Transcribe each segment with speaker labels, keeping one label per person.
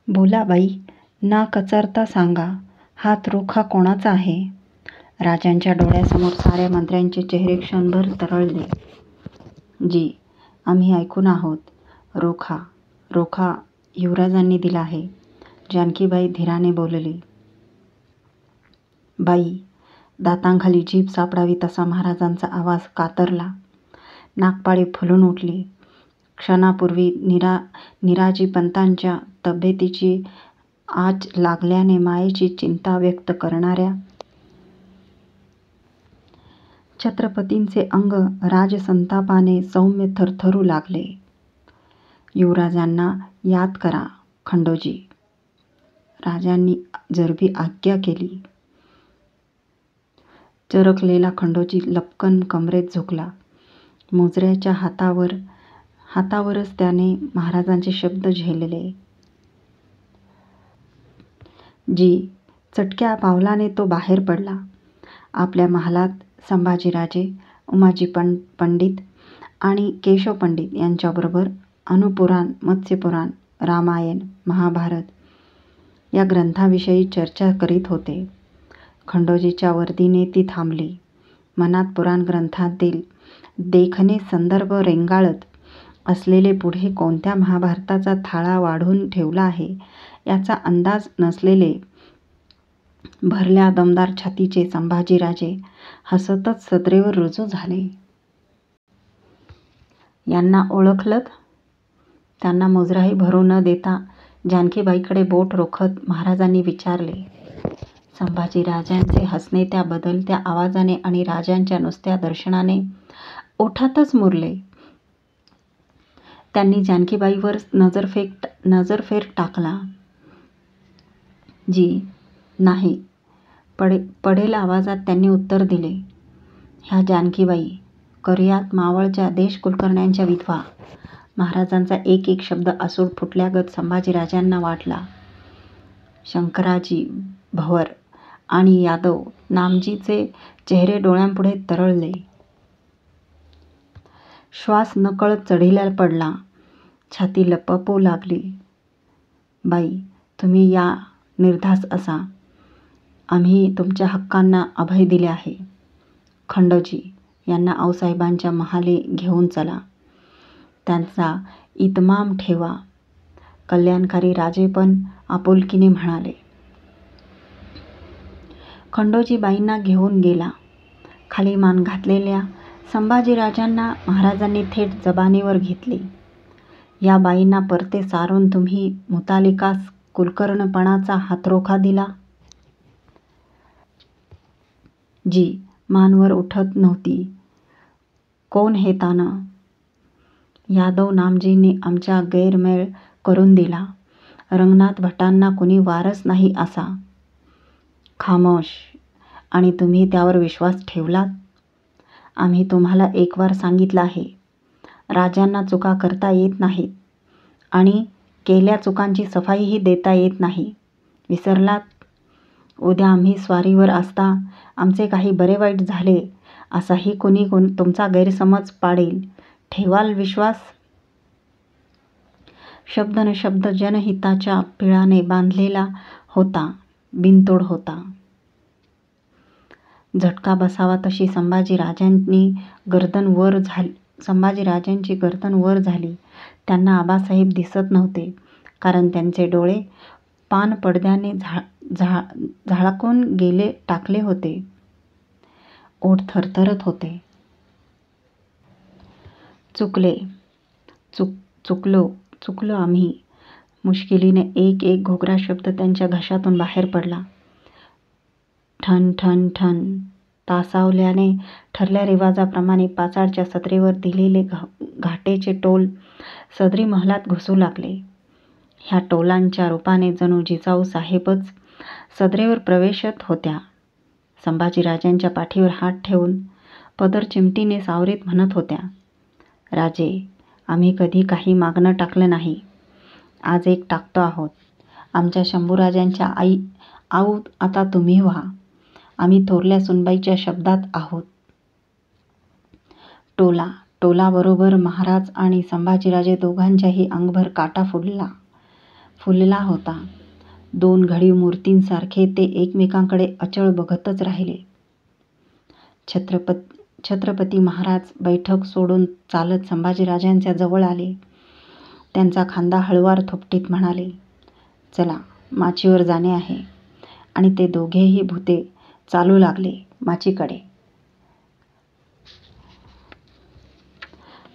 Speaker 1: बोला बाई, ना कचरता सांगा, हात रोखा कोणाचा आहे? राजांच्या डोळ्यासमोर साऱ्या मंत्र्यांचे चेहरे क्षणभर तरळले. जी, आम्ही ऐकून आहोत. रोखा, रोखा युवराजांनी दिला आहे, जानकीबाई धीराने बोलली. बाई, दातांखाली जीभ सापडावी तसा महाराजांचा आवाज कातरला. नाकपाळी फुलून उठली. क्षणापूर्वी निराजीपंतांच्या तब्येतीची आच लागल्याने मायेची चिंता व्यक्त करणाऱ्या छत्रपतींचे अंग राजसंतापाने सौम्य थरथरू लागले. युवराजांना याद करा खंडोजी, राजांनी जरबी आज्ञा केली. चरकलेला खंडोजी लपकन कमरेत झुकला. मोजऱ्याच्या हातावरच त्याने महाराजांचे शब्द झेलले. जी, चटक्या पावलाने तो बाहेर पडला. आपल्या महालात संभाजीराजे, उमाजी पंडित आणि केशव पंडित यांच्याबरोबर अनुपुराण, मत्स्यपुराण, रामायण, महाभारत या ग्रंथाविषयी चर्चा करीत होते. खंडोजीच्या वर्दीने ती थांबली. मनात पुराण ग्रंथातील देखणे संदर्भ रेंगाळत असलेले पुढे कोणत्या महाभारताचा थाळा वाढून ठेवला आहे याचा अंदाज नसलेले भरल्या दमदार छातीचे संभाजीराजे हसतच सदरेवर रुजू झाले. यांना ओळखलत? त्यांना मोजराही भरू न देता जानकीबाईकडे बोट रोखत महाराजांनी विचारले. संभाजीराजांचे हसणे त्या बदलत्या आवाजाने आणि राजांच्या नुसत्या दर्शनाने ओठातच मुरले. त्यांनी जानकीबाईवर नजरफेर टाकला. जी, नाही, पडेल आवाजात त्यांनी उत्तर दिले. ह्या जानकीबाई, करियात मावळच्या देशकुलकर्ण्यांच्या विधवा. महाराजांचा एक एक शब्द आसूड फुटल्यागत संभाजीराजांना वाटला. शंकराजी, भवर आणि यादव नामजीचे चेहरे डोळ्यांपुढे तरळले. श्वास नकळत चढीला पडला. छाती लपपू लागली. बाई, तुम्ही या निर्धास्त असा. आम्ही तुमच्या हक्कांना अभय दिले आहे. खंडोजी, यांना आऊसाहेबांच्या महाली घेऊन चला. त्यांचा इतमाम ठेवा. कल्याणकारी राजेपण आपुलकीने म्हणाले. खंडोजी बाईंना घेऊन गेला. खाली मान घातलेल्या संभाजीराजांना महाराजांनी थेट जबानीवर घेतली. या बाईंना परते सारून तुम्ही मुतालिकास कुलकर्णपणाचा हातरोखा दिला. जी, मान वर उठत नव्हती. कोण हे तानं? यादव नामजींनी आमचा गैरमेळ करून दिला. रंगनाथ भटांना कुणी वारस नाही असा. खामोश. आणि तुम्ही त्यावर विश्वास ठेवलात? आम्ही तुम्हाला एक वार सांगितलं आहे, राजांना चुका करता येत नाहीत आणि केल्या चुकांची सफाईही देता येत नाही. विसरलात? उद्या आम्ही स्वारीवर असता आमचे काही बरे वाईट झाले असाही कुणी तुमचा गैरसमज पाडेल. ठेवाल विश्वास? शब्द न शब्द जनहिताच्या पिळाने बांधलेला होता, बिनतोड होता. झटका बसावा तशी संभाजीराजांची गर्दन वर झाली. त्यांना आबासाहेब दिसत नव्हते, कारण त्यांचे डोळे पानपडद्याने झाळाकून टाकले होते. ओठ थरथरत होते. चुकलो आम्ही. मुश्किलीने एक एक घोगरा शब्द त्यांच्या घशातून बाहेर पडला. ठण ठण ठण. तासावल्याने ठरल्या रिवाजाप्रमाणे पाचाडच्या सदरेवर दिलेले घाटेचे टोल सदरी महलात घुसू लागले. ह्या टोलांच्या रूपाने जणू जिजाऊ साहेबच सदरेवर प्रवेशत होत्या. संभाजीराजांच्या पाठीवर हात ठेवून पदर चिमटीने सावरीत म्हणत होत्या. राजे, आम्ही कधी काही मागणं टाकलं नाही. आज एक टाकतो आहोत. आमच्या शंभूराजांच्या आऊ आता तुम्ही व्हा. आम्ही थोरल्या सुनबाईच्या शब्दात आहोत. टोलाबरोबर महाराज आणि संभाजीराजे दोघांच्याही अंगभर काटा फुलला होता. 2 घडीव मूर्तींसारखे ते एकमेकांकडे अचळ बघतच राहिले. छत्रपती महाराज बैठक सोडून चालत संभाजीराजांच्या जवळ आले. त्यांचा खांदा हळुवार थोपटीत म्हणाले, चला, माचीवर जाणे आहे. आणि ते दोघेही भुते चालू लागले माचीकडे.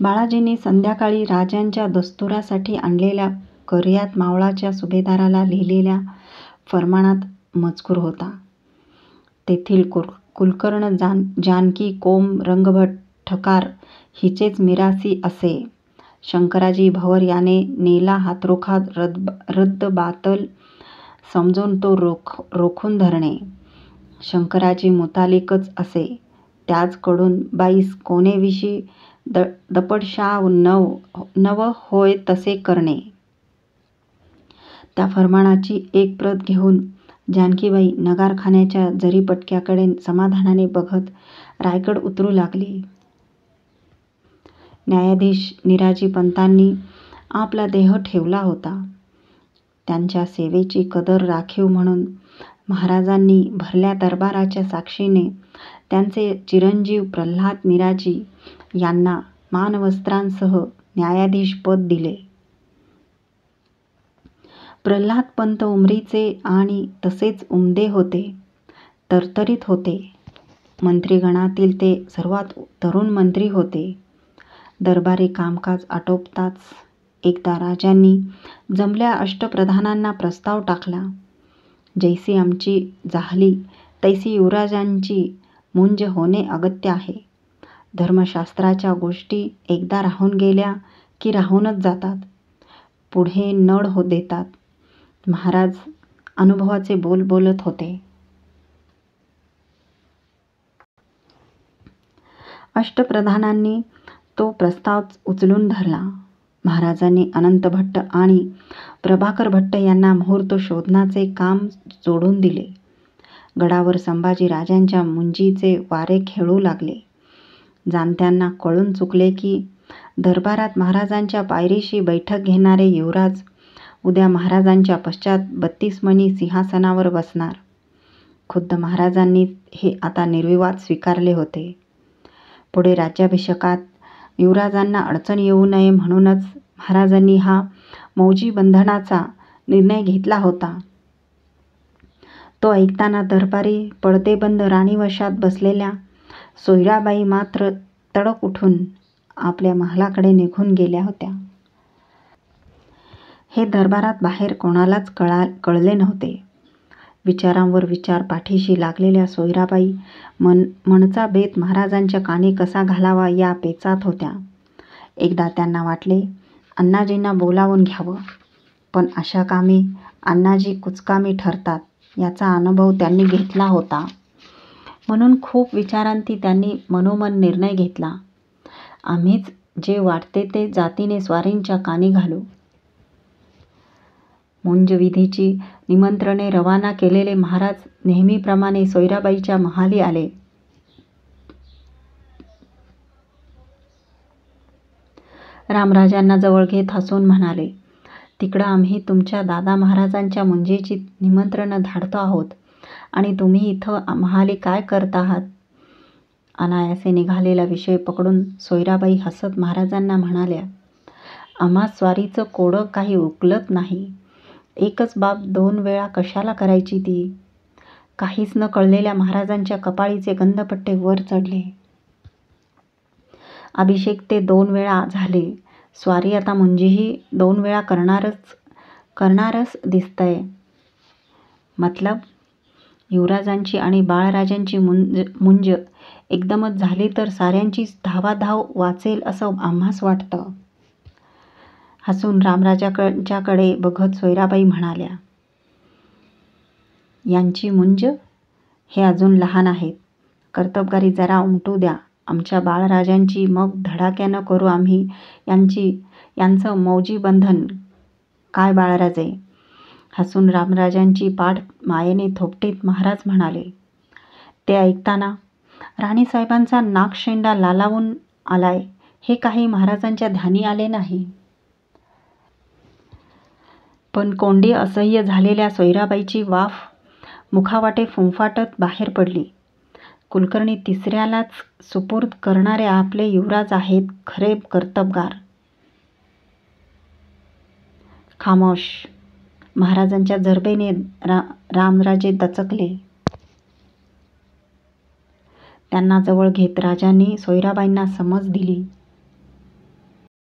Speaker 1: बाळाजींनी संध्याकाळी राजांच्या दस्तुरासाठी आणलेल्या कर्यात मावळाच्या सुभेदाराला लिहिलेल्या फर्मानात मजकूर होता. तेथील कुलकर्ण जानकी कोम रंगभट ठकार हिचेच मिरासी असे. शंकराजी भवर याने नेला हातरोखा रद्द बातल समजून तो रोखून धरणे. शंकराजी मुतालिकच असे. त्याचकडून बाईस कोणेविषयी दपडशाव नव होय तसे करणे. त्या फर्मानाची एक प्रत घेऊन जानकीबाई नगारखान्याच्या जरीपटक्याकडे समाधानाने बघत रायगड उतरू लागली. न्यायाधीश निराजी पंतांनी आपला देह ठेवला होता. त्यांच्या सेवेची कदर राखीव म्हणून महाराजांनी भरल्या दरबाराच्या साक्षीने त्यांचे चिरंजीव प्रल्हाद निराजी यांना मानवस्त्रांसह न्यायाधीशपद दिले. प्रल्हाद पंत उमरीचे आणि तसेच उमदे होते, तरतरीत होते. मंत्रीगणातील ते सर्वात तरुण मंत्री होते. दरबारी कामकाज आटोपताच एकदा राजांनी जमल्या अष्टप्रधानांना प्रस्ताव टाकला. जैसी आमची जाहली तैसी युवराजांची मुंज होणे अगत्य आहे. धर्मशास्त्राच्या गोष्टी एकदा राहून गेल्या की राहूनच जातात, पुढे नड देतात. महाराज अनुभवाचे बोल बोलत होते. अष्टप्रधानांनी तो प्रस्ताव उचलून धरला. महाराजांनी अनंत भट्ट आणि प्रभाकर भट्ट यांना मुहूर्त शोधनाचे काम जोडून दिले. गडावर संभाजी राजांच्या मुंजीचे वारे खेळू लागले. जाणत्यांना कळून चुकले की दरबारात महाराजांच्या पायरीशी बैठक घेणारे युवराज उद्या महाराजांच्या पश्चात 32 मणी सिंहासनावर बसणार. खुद्द महाराजांनी हे आता निर्विवाद स्वीकारले होते. पुढे राज्याभिषेकात युवराजांना अडचण येऊ नये म्हणूनच महाराजांनी हा मौजी बंधनाचा निर्णय घेतला होता. तो ऐकताना दरबारी पडदेबंद राणीवशात बसलेल्या सोयराबाई मात्र तडक उठून आपल्या महालाकडे निघून गेल्या होत्या. हे दरबारात बाहेर कोणालाच कळले नव्हते. विचारांवर विचार पाठीशी लागलेल्या सोयराबाई मनचा बेत महाराजांच्या कानी कसा घालावा या पेचात होत्या. एकदा त्यांना वाटले अण्णाजींना बोलावून घ्यावं, पण अशा कामी अण्णाजी कुचकामी ठरतात याचा अनुभव त्यांनी घेतला होता. म्हणून खूप विचारांती त्यांनी मनोमन निर्णय घेतला, आम्हीच जे वाटते ते जातीने स्वारींच्या कानी घालू. मुंजविधीची निमंत्रणे रवाना केलेले महाराज नेहमीप्रमाणे सोयराबाईच्या महाली आले. रामराजांना जवळ घेत हसून म्हणाले, तिकडं आम्ही तुमच्या दादा महाराजांच्या मुंजेची निमंत्रणं धाडतो आहोत आणि तुम्ही इथं महाली काय करत आहात. अनायासे निघालेला विषय पकडून सोयराबाई हसत महाराजांना म्हणाल्या, आम्हा स्वारीचं कोडं काही उकलत नाही. एकच बाब 2 वेळा कशाला करायची ती. काहीच न कळलेल्या महाराजांच्या कपाळीचे गंधपट्टे वर चढले. अभिषेक ते 2 वेळा झाले. स्वारी आता मुंजीही 2 वेळा करणारच दिसतंय. मतलब युवराजांची आणि बाळराजांची मुंज एकदमच झाली तर साऱ्यांचीच धावाधाव वाचेल असं आम्हास वाटतं. हसून रामराजांच्याकडे बघत सोयराबाई म्हणाल्या, यांची मुंज? हे अजून लहान आहेत. कर्तबगारी जरा उमटू द्या आमच्या बाळराजांची, मग धडाक्यानं करू आम्ही यांचं मौजी बंधन. काय बाळराजे? हसून रामराजांची पाठ मायेने थोपटीत महाराज म्हणाले. ते ऐकताना राणीसाहेबांचा नाकशेंडा लालावून आलाय हे काही महाराजांच्या ध्यानी आले नाही. पण कोंडी असह्य झालेल्या सोयराबाईची वाफ मुखावाटे फुंफाटत बाहेर पडली. कुलकर्णी तिसऱ्यालाच सुपूर्द करणारे आपले युवराज आहेत खरे कर्तबगार. खामोश. महाराजांच्या जरबेने रामराजे दचकले. त्यांना जवळ घेत राजांनी सोयराबाईंना समज दिली.